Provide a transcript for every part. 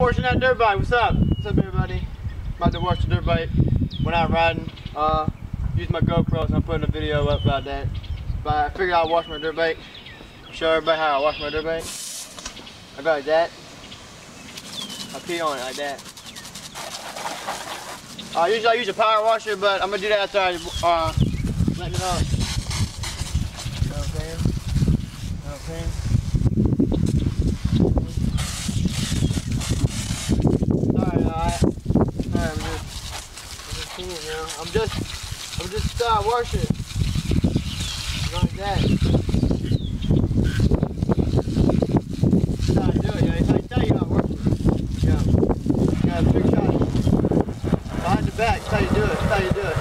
Washing that dirt bike. What's up? What's up, everybody? About to wash the dirt bike. Went out riding. Used my GoPro, so I'm putting a video up about that. But I figured I'd wash my dirt bike. Show everybody how I wash my dirt bike. I go like that. I pee on it like that. Usually I use a power washer, but I'm gonna do that after I let it up. You know what I'm saying? You know what I'm saying? I'm just washing it. Like that. That's how I do it, yeah. That's how you gotta work it. Yeah. You gotta big shot. Behind the back, that's how you do it. That's how you do it.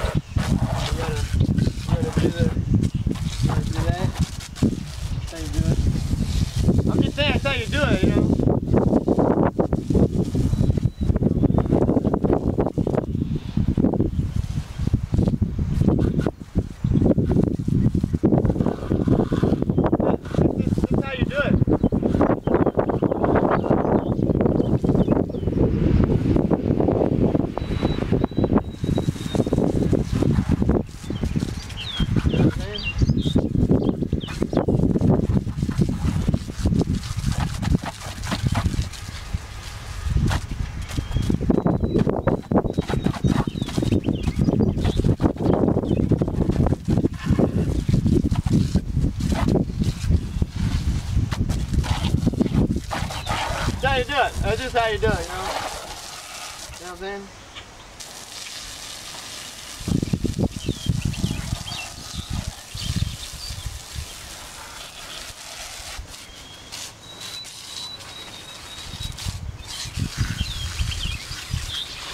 You gotta do that. That's how you do it. I'm just saying that's how you do it, you know. That's how you do it. That's just how you do it, you know? You know what I'm saying?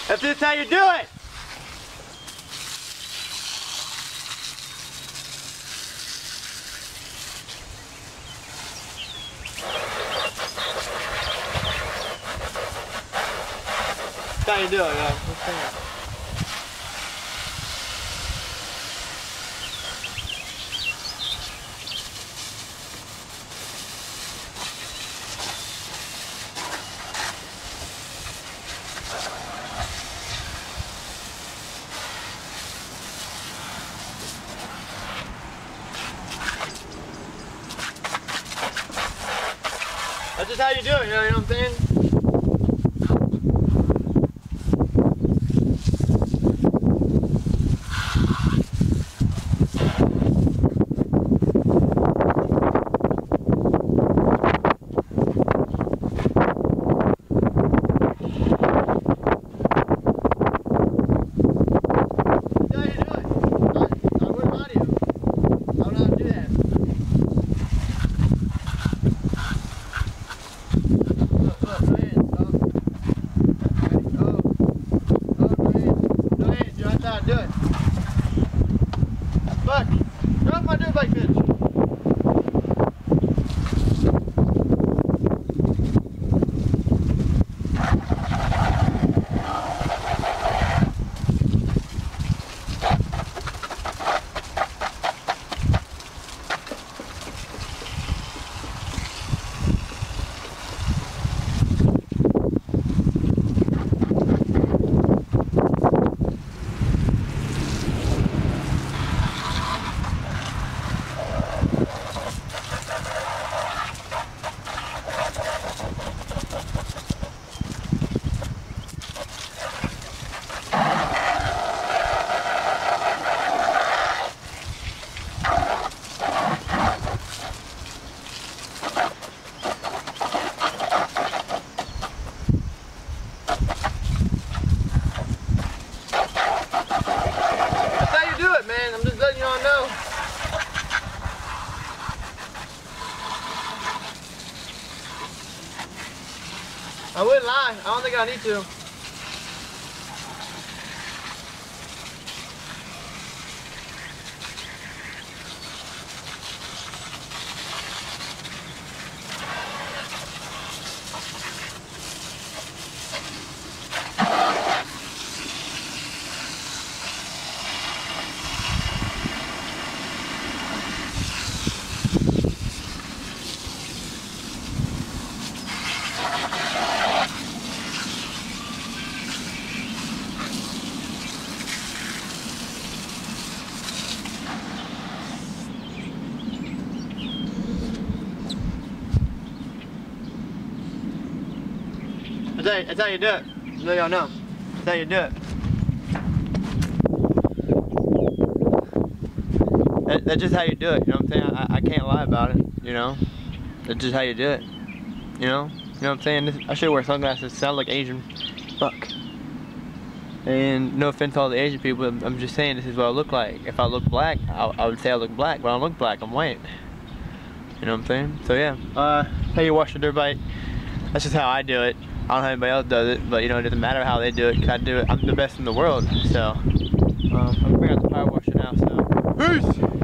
That's just how you do it! That's how you do it, yeah. That's just how you do it, you know what I'm saying? Look, drop my dirt bike, bitch. I'm just letting y'all know. I wouldn't lie. I don't think I need to. That's how you do it. So y'all know. That's how you do it. That's just how you do it, you know what I'm saying? I can't lie about it, you know? That's just how you do it, you know? You know what I'm saying? I should wear sunglasses, sound like Asian fuck. And no offense to all the Asian people, I'm just saying this is what I look like. If I look black, I would say I look black, but I don't look black, I'm white. You know what I'm saying? So yeah, how you wash a dirt bike, that's just how I do it. I don't know how anybody else does it, but you know, it doesn't matter how they do it, because I do it, I'm the best in the world, so. I'm bringing out the power washer now, so. Peace!